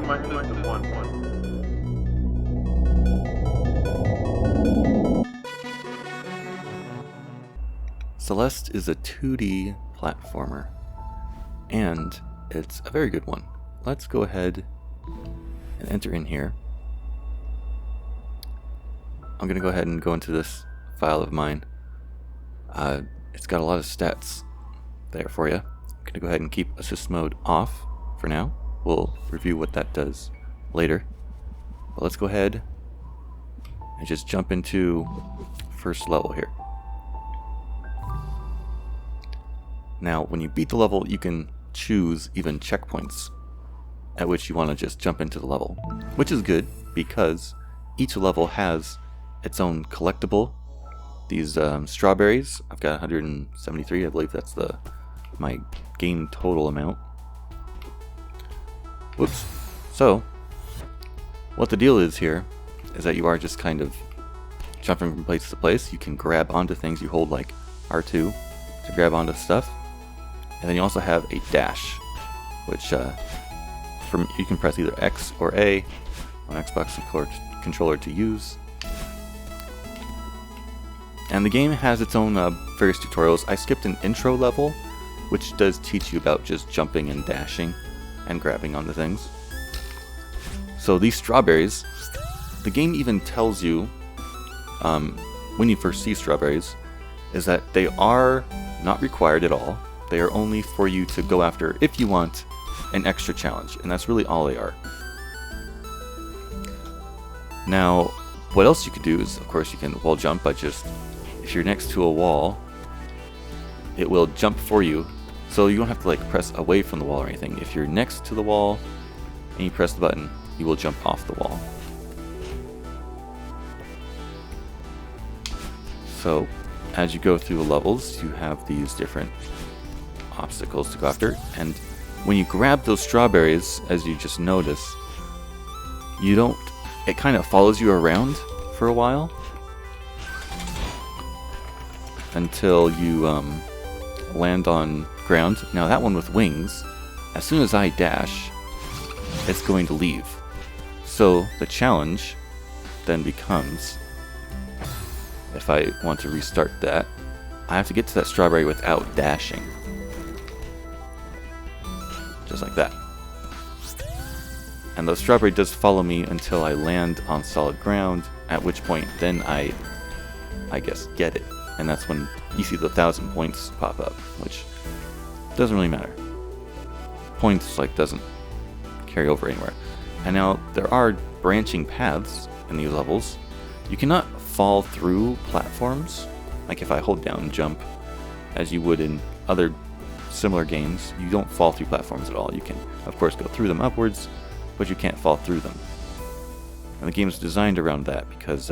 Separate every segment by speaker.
Speaker 1: my system one.
Speaker 2: Celeste is a 2D platformer, and it's a very good one. Let's go ahead and enter in here. I'm going to go ahead and go into this file of mine. It's got a lot of stats there for you. I'm going to go ahead and keep assist mode off for now. We'll review what that does later. But let's go ahead and just jump into first level here. Now, when you beat the level, you can choose even checkpoints at which you want to just jump into the level, which is good because each level has its own collectible. These strawberries, I've got 173, I believe that's my game total amount. Whoops. So, what the deal is here is that you are just kind of jumping from place to place. You can grab onto things, you hold like R2 to grab onto stuff. And then you also have a dash, which you can press either X or A on Xbox controller to use. And the game has its own various tutorials. I skipped an intro level, which does teach you about just jumping and dashing and grabbing onto things. So these strawberries, the game even tells you when you first see strawberries, is that they are not required at all. They are only for you to go after if you want an extra challenge, and that's really all they are. Now, what else you could do is, of course, you can wall jump by just, if you're next to a wall, it will jump for you, so you don't have to like press away from the wall or anything. If you're next to the wall and you press the button, you will jump off the wall. So, as you go through the levels, you have these different obstacles to go after, and when you grab those strawberries, as you just notice, it kind of follows you around for a while until you land on ground. Now that one with wings, as soon as I dash, it's going to leave. So the challenge then becomes, if I want to restart that, I have to get to that strawberry without dashing. Just like that. And the strawberry does follow me until I land on solid ground, at which point then I guess get it. And that's when you see the 1,000 points pop up, which doesn't really matter. Points doesn't carry over anywhere. And now there are branching paths in these levels. You cannot fall through platforms, like if I hold down and jump, as you would in other similar games. You don't fall through platforms at all. You can, of course, go through them upwards, but you can't fall through them. And the game is designed around that because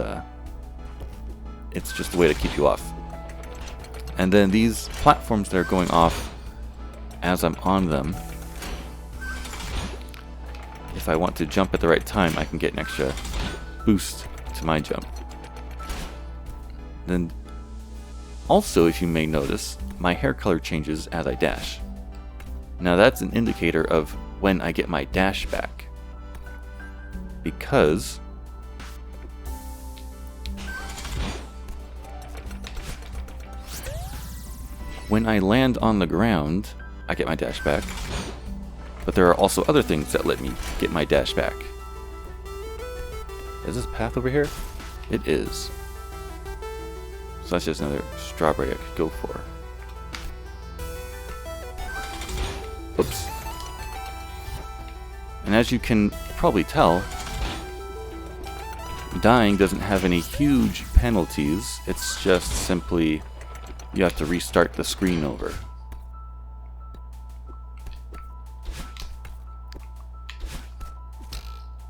Speaker 2: it's just a way to keep you off. And then these platforms that are going off as I'm on them, if I want to jump at the right time, I can get an extra boost to my jump. Then also, if you may notice, my hair color changes as I dash. Now that's an indicator of when I get my dash back, because when I land on the ground, I get my dash back, but there are also other things that let me get my dash back. Is this path over here? It is. So that's just another strawberry I could go for. Oops. And as you can probably tell, dying doesn't have any huge penalties. It's just simply you have to restart the screen over.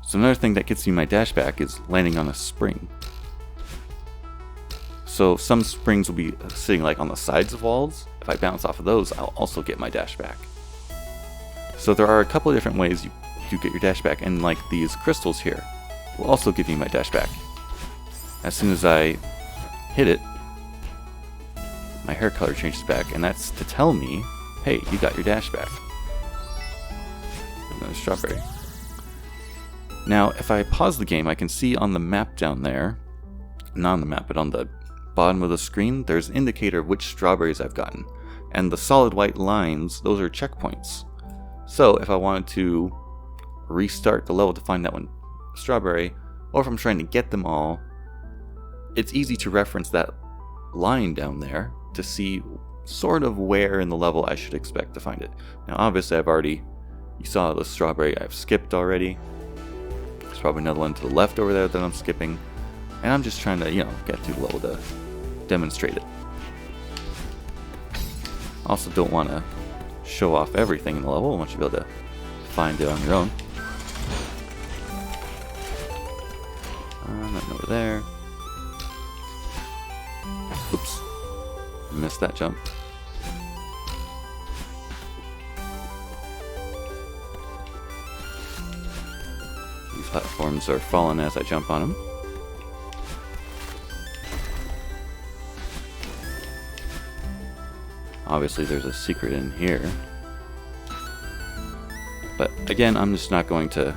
Speaker 2: So another thing that gets me my dash back is landing on a spring. So some springs will be sitting like on the sides of walls. If I bounce off of those, I'll also get my dash back. So there are a couple of different ways you get your dash back, and like these crystals here will also give me my dash back. As soon as I hit it, my hair color changes back, and that's to tell me, hey, you got your dash back. Another strawberry. Now, if I pause the game, I can see on the map down there, not on the map, but on the bottom of the screen, there's an indicator of which strawberries I've gotten. And the solid white lines, those are checkpoints. So if I wanted to restart the level to find that one strawberry, or if I'm trying to get them all, it's easy to reference that line down there to see sort of where in the level I should expect to find it. Now obviously you saw the strawberry I've skipped already. There's probably another one to the left over there that I'm skipping. And I'm just trying to, get through the level to demonstrate it. Also don't want to show off everything in the level. I want you to be able to find it on your own. Nothing over there. Oops. Missed that jump. These platforms are falling as I jump on them. Obviously there's a secret in here. But again, I'm just not going to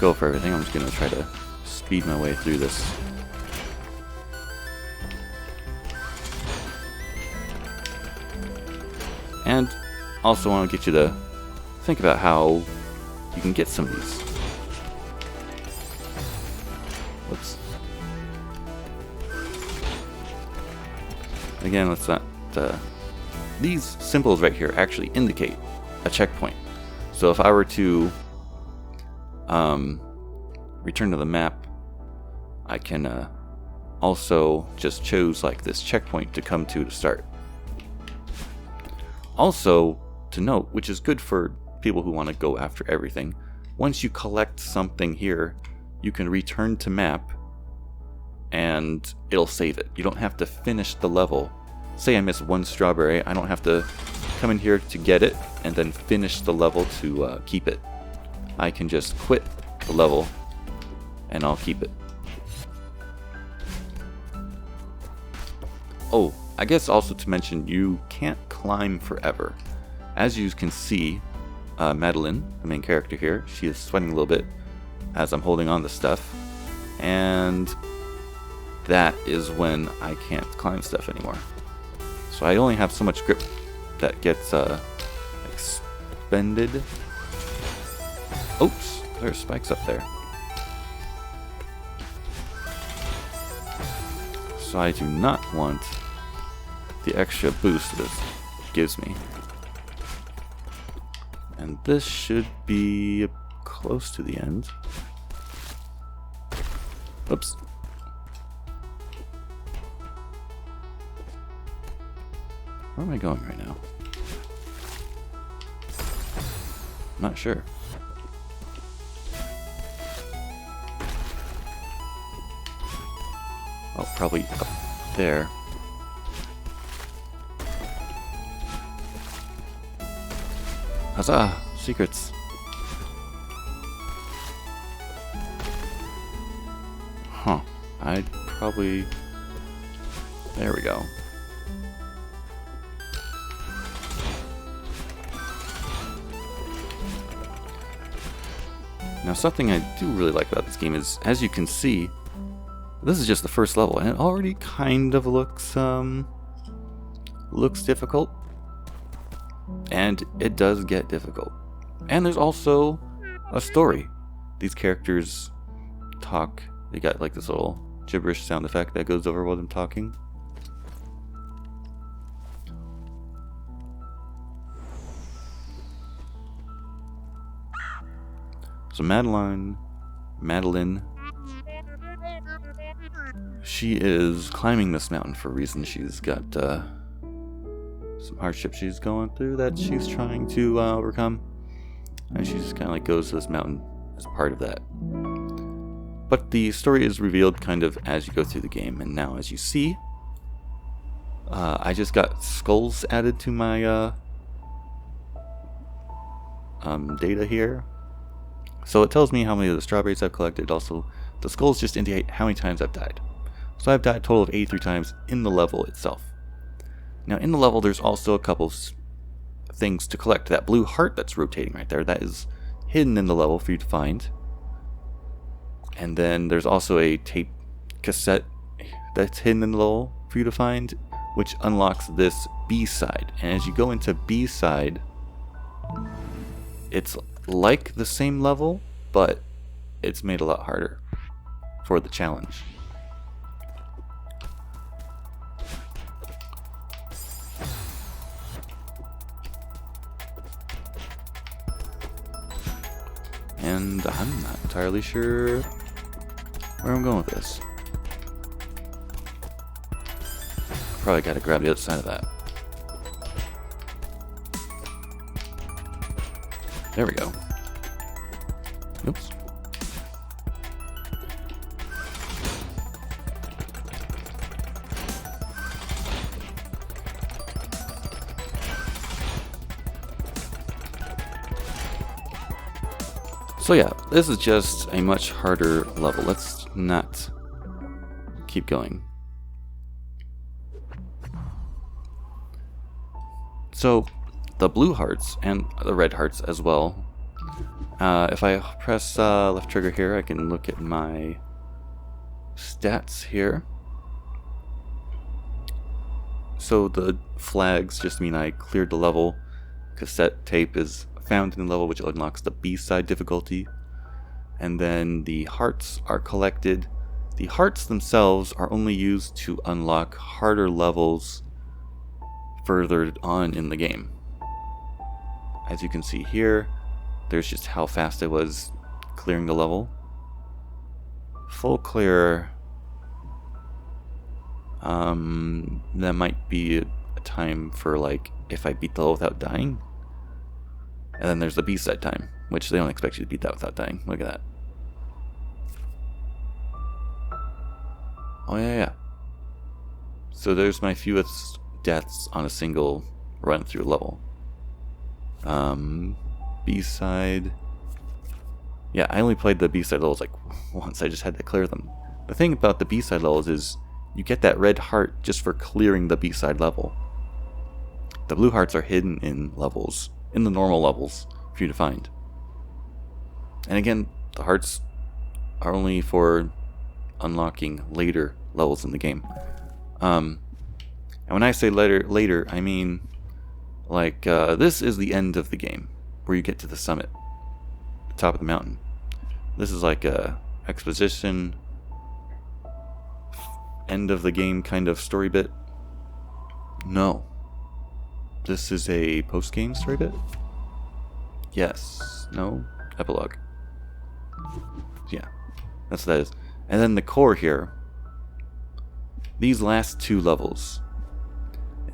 Speaker 2: go for everything. I'm just going to try to speed my way through this. And also want to get you to think about how you can get some of these. Whoops. Again, let's not... these symbols right here actually indicate a checkpoint. So if I were to return to the map, I can also just choose like this checkpoint to come to start. Also, to note, which is good for people who want to go after everything, once you collect something here, you can return to map and it'll save it. You don't have to finish the level. Say I miss one strawberry, I don't have to come in here to get it and then finish the level to keep it. I can just quit the level and I'll keep it. Oh, I guess also to mention, you can't climb forever. As you can see, Madeline, the main character here, she is sweating a little bit as I'm holding on to stuff. And that is when I can't climb stuff anymore. So I only have so much grip that gets expended. Oops, there's spikes up there. So I do not want the extra boost this gives me. And this should be close to the end. Oops. Where am I going right now? I'm not sure. Oh, probably up there. Huzzah! Secrets! Huh. I'd probably... There we go. Now something I do really like about this game is, as you can see, this is just the first level, and it already kind of looks difficult. And it does get difficult. And there's also a story. These characters talk. They got like this little gibberish sound effect that goes over while I'm talking. So Madeline, she is climbing this mountain for a reason. She's got some hardship she's going through that she's trying to overcome. And she just kind of like goes to this mountain as part of that. But the story is revealed kind of as you go through the game. And now as you see, I just got skulls added to my data here. So it tells me how many of the strawberries I've collected. Also, the skulls just indicate how many times I've died. So I've died a total of 83 times in the level itself. Now in the level there's also a couple things to collect. That blue heart that's rotating right there, that is hidden in the level for you to find. And then there's also a tape cassette that's hidden in the level for you to find, which unlocks this B-side. And as you go into B-side, it's like the same level, but it's made a lot harder for the challenge. And I'm not entirely sure where I'm going with this. Probably gotta grab the other side of that. There we go. Oops. So yeah, this is just a much harder level. Let's not keep going. So the blue hearts and the red hearts as well. If I press left trigger here, I can look at my stats here. So the flags just mean I cleared the level. Cassette tape is found in the level, which unlocks the B-side difficulty. And then the hearts are collected. The hearts themselves are only used to unlock harder levels further on in the game. As you can see here, there's just how fast I was clearing the level. Full clear, that might be a time for like if I beat the level without dying. And then there's the B-side time, which they don't expect you to beat that without dying. Look at that. Oh yeah. So there's my fewest deaths on a single run through level. B-side. Yeah, I only played the B-side levels like once. I just had to clear them. The thing about the B-side levels is you get that red heart just for clearing the B-side level. The blue hearts are hidden in levels, in the normal levels, for you to find. And again, the hearts are only for unlocking later levels in the game. And when I say later, I mean like this is the end of the game, where you get to the summit, the top of the mountain. This is like a exposition, end of the game kind of story bit. No. This is a post-game story bit? Yes. No? Epilogue. Yeah. That's what that is. And then the core here. These last two levels.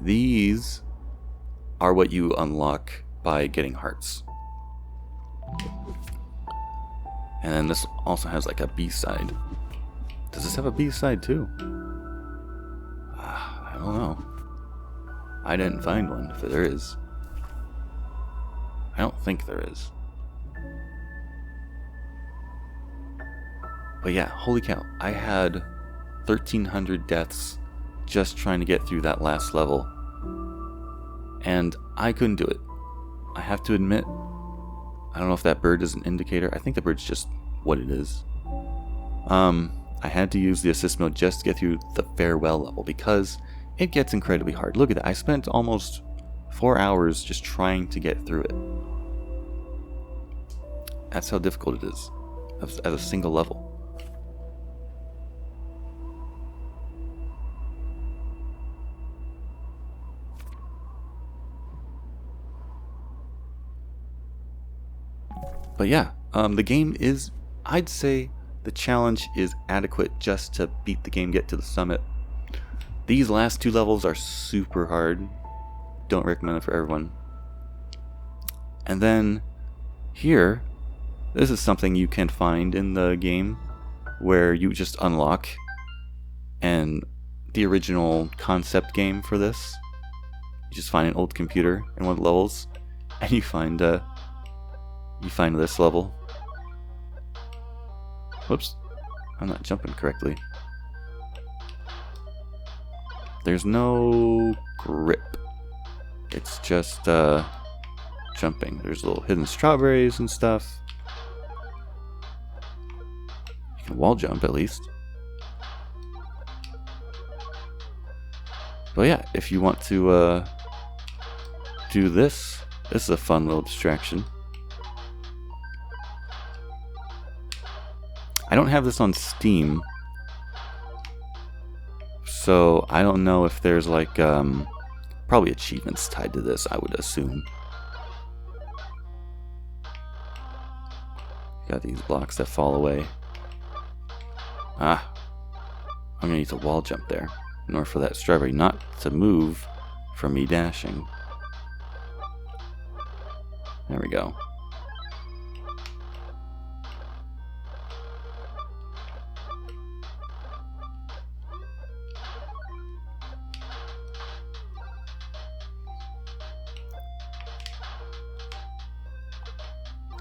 Speaker 2: These are what you unlock by getting hearts. And then this also has like a B-side. Does this have a B-side too? I don't know. I didn't find one, if there is. I don't think there is. But yeah, holy cow. I had 1,300 deaths just trying to get through that last level. And I couldn't do it. I have to admit, I don't know if that bird is an indicator. I think the bird's just what it is. I had to use the assist mode just to get through the farewell level because it gets incredibly hard. Look at that. I spent almost 4 hours just trying to get through it. That's how difficult it is as a single level. But yeah, the game is, I'd say the challenge is adequate just to beat the game, get to the summit. These last two levels are super hard. Don't recommend it for everyone. And then here, this is something you can find in the game where you just unlock and the original concept game for this. You just find an old computer in one of the levels and you find this level. Whoops, I'm not jumping correctly. There's no grip. It's just jumping. There's little hidden strawberries and stuff. You can can wall jump at least. But yeah, if you want to do this is a fun little distraction. I don't have this on Steam, so I don't know if there's like probably achievements tied to this, I would assume. Got these blocks that fall away. Ah, I'm gonna need to wall jump there in order for that strawberry not to move from me dashing. There we go.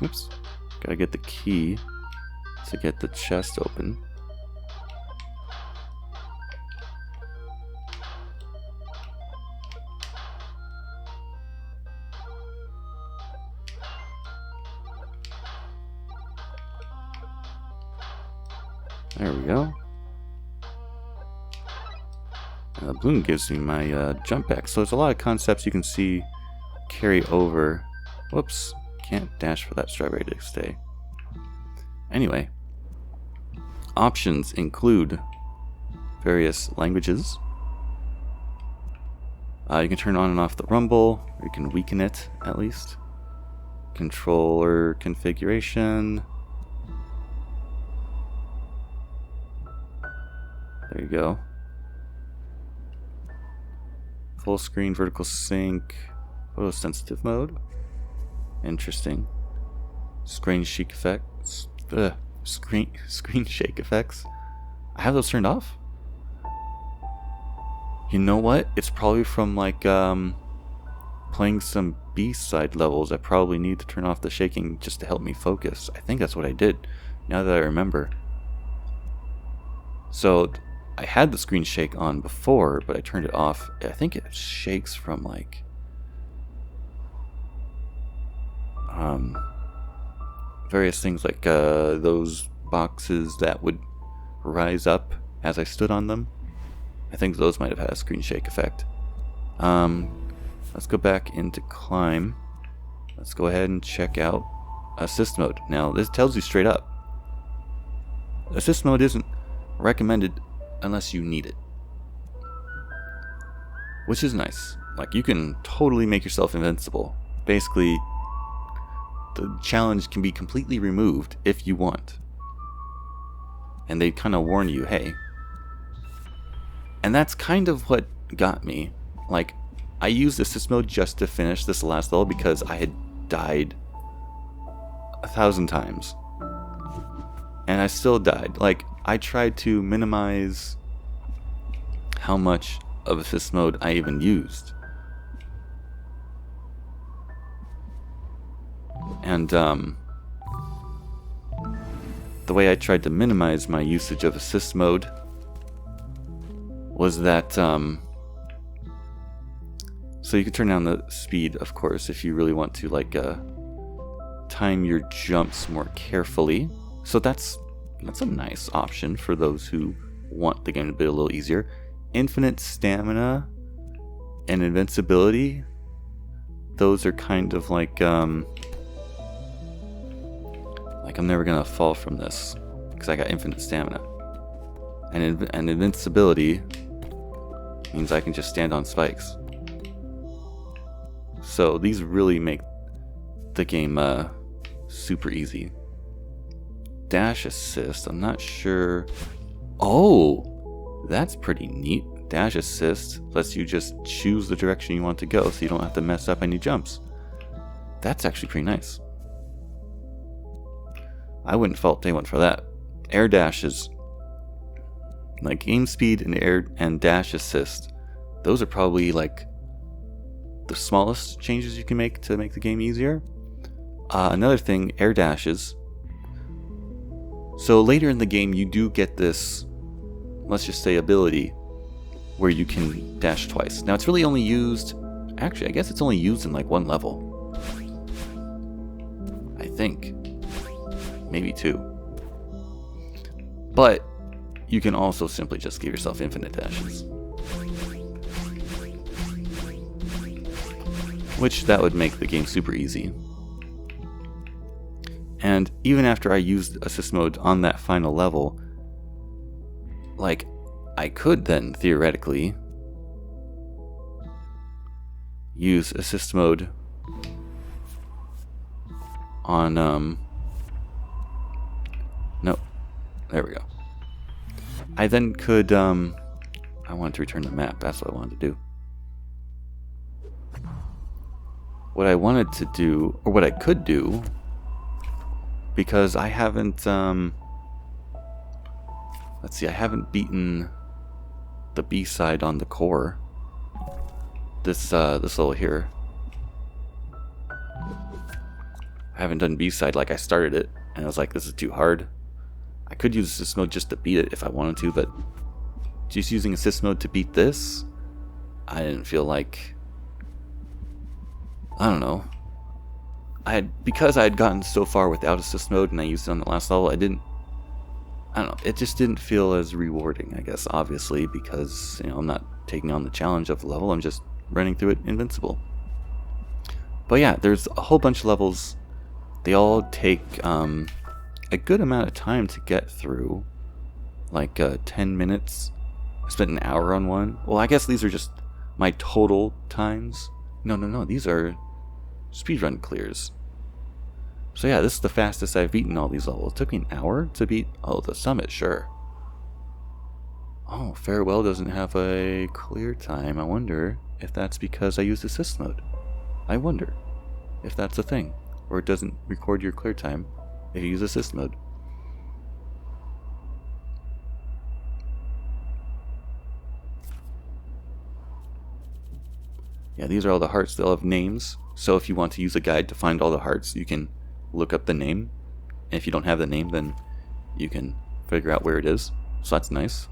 Speaker 2: Oops. Gotta get the key to get the chest open. There we go. And the balloon gives me my jump back. So there's a lot of concepts you can see carry over. Whoops. Can't dash for that strawberry to stay. Anyway, options include various languages. You can turn on and off the rumble, or you can weaken it at least. Controller configuration. There you go. Full screen vertical sync. Photosensitive mode. Interesting. Screen shake effects. Screen shake effects. I have those turned off. You know what? It's probably from like playing some B-side levels. I probably need to turn off the shaking just to help me focus. I think that's what I did. Now that I remember. So I had the screen shake on before, but I turned it off. I think it shakes from like various things like those boxes that would rise up as I stood on them. I think those might have had a screen shake effect. Let's go back into climb. Let's go ahead and check out assist mode. Now this tells you straight up, assist mode isn't recommended unless you need it, which is nice. Like, you can totally make yourself invincible. Basically, the challenge can be completely removed if you want. And they kind of warn you, hey. And that's kind of what got me. Like, I used assist mode just to finish this last level because I had died 1,000 times. And I still died. Like, I tried to minimize how much of assist mode I even used. And the way I tried to minimize my usage of assist mode was that so you can turn down the speed, of course, if you really want to like time your jumps more carefully. So that's a nice option for those who want the game to be a little easier. Infinite stamina and invincibility, those are kind of like I'm never gonna fall from this because I got infinite stamina, and invincibility means I can just stand on spikes. So these really make the game super easy. Dash assist, I'm not sure. Oh, that's pretty neat. Dash assist lets you just choose the direction you want to go so you don't have to mess up any jumps. That's actually pretty nice. I wouldn't fault anyone for that. Air dashes, like game speed and air and dash assist, those are probably like the smallest changes you can make to make the game easier. Another thing, air dashes. So later in the game you do get this, let's just say, ability where you can dash twice. Now it's really only used, actually I guess it's only used in like one level. I think. Maybe two. But you can also simply just give yourself infinite dashes. Which that would make the game super easy. And even after I used assist mode on that final level, like, I could then theoretically use assist mode on, no, there we go. I then could, I wanted to return the map, that's what I wanted to do. What I wanted to do, or what I could do, because I haven't, let's see, I haven't beaten the B-side on the core. This level here. I haven't done B-side, like I started it, and I was like, this is too hard. I could use assist mode just to beat it if I wanted to, but just using assist mode to beat this, I didn't feel like, I don't know. Because I had gotten so far without assist mode and I used it on the last level, I don't know, it just didn't feel as rewarding, I guess, obviously, because, you know, I'm not taking on the challenge of the level, I'm just running through it invincible. But yeah, there's a whole bunch of levels. They all take a good amount of time to get through, like 10 minutes. I spent an hour on one. Well, I guess these are just my total times. No, these are speedrun clears. So yeah, this is the fastest I've beaten all these levels. It took me an hour to beat, the summit, sure. Oh, Farewell doesn't have a clear time. I wonder if that's because I used assist mode. I wonder if that's a thing. Or it doesn't record your clear time if you use assist mode. Yeah, these are all the hearts. They'll have names. So if you want to use a guide to find all the hearts, you can look up the name. And if you don't have the name, then you can figure out where it is. So that's nice.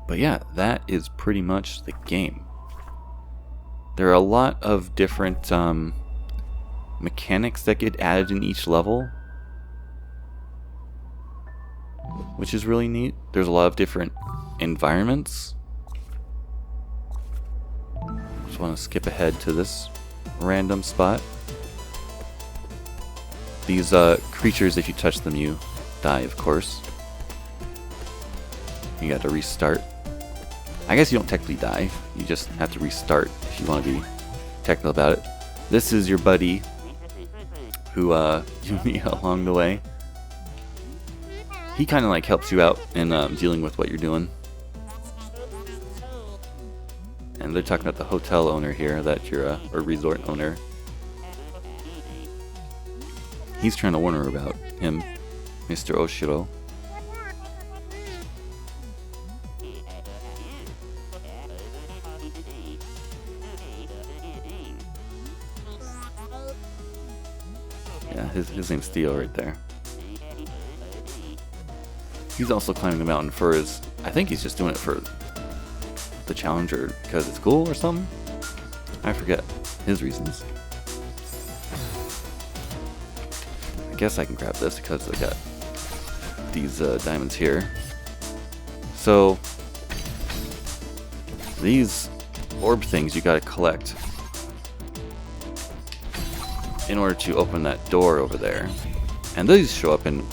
Speaker 2: But yeah, that is pretty much the game. There are a lot of different mechanics that get added in each level, which is really neat. There's a lot of different environments. Just want to skip ahead to this random spot. These creatures, if you touch them, you die, of course. You got to restart. I guess you don't technically die, you just have to restart if you want to be technical about it. This is your buddy who you meet along the way. He kind of like helps you out in dealing with what you're doing. And they're talking about the hotel owner here, that you're a resort owner. He's trying to warn her about him, Mr. Oshiro. Yeah, his name's Theo right there. He's also climbing the mountain for his... I think he's just doing it for the challenge or because it's cool or something. I forget his reasons. I guess I can grab this because I got these diamonds here. So these orb things you gotta collect in order to open that door over there. And these show up in...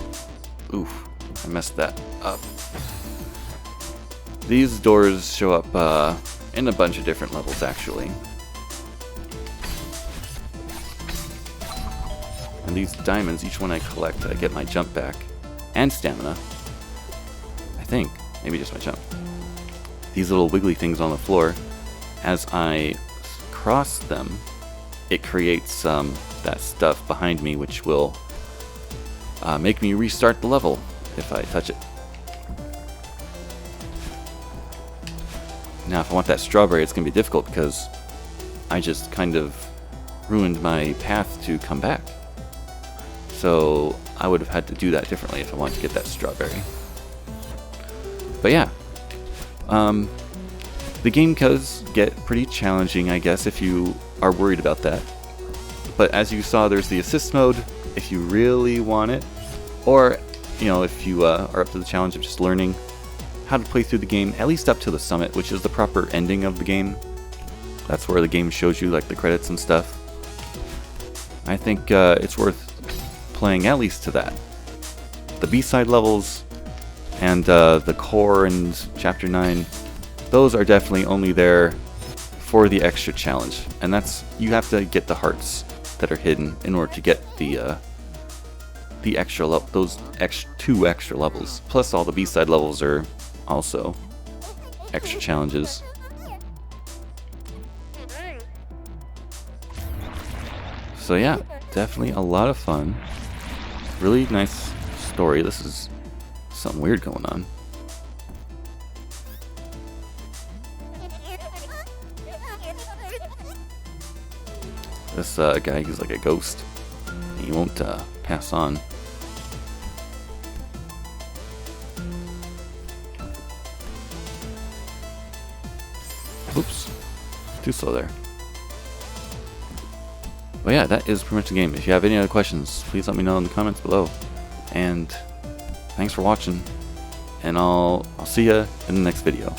Speaker 2: Oof, I messed that up. These doors show up in a bunch of different levels, actually. And these diamonds, each one I collect, I get my jump back. And stamina. I think. Maybe just my jump. These little wiggly things on the floor, as I cross them, it creates that stuff behind me, which will make me restart the level if I touch it. Now, if I want that strawberry, it's going to be difficult because I just kind of ruined my path to come back. So I would have had to do that differently if I wanted to get that strawberry. But yeah, the game does get pretty challenging, I guess, if you are worried about that. But as you saw, there's the assist mode if you really want it. Or, you know, if you are up to the challenge of just learning how to play through the game, at least up to the summit, which is the proper ending of the game. That's where the game shows you like the credits and stuff. I think it's worth playing at least to that. The B-side levels and the core and Chapter 9, those are definitely only there for the extra challenge. And that's, you have to get the hearts that are hidden in order to get the extra those two extra levels. Plus all the B-side levels are also extra challenges. So yeah, definitely a lot of fun. Really nice story. This is something weird going on. This guy is like a ghost. He won't pass on. Oops. Too slow there. But yeah, that is pretty much the game. If you have any other questions, please let me know in the comments below. And thanks for watching. And I'll see you in the next video.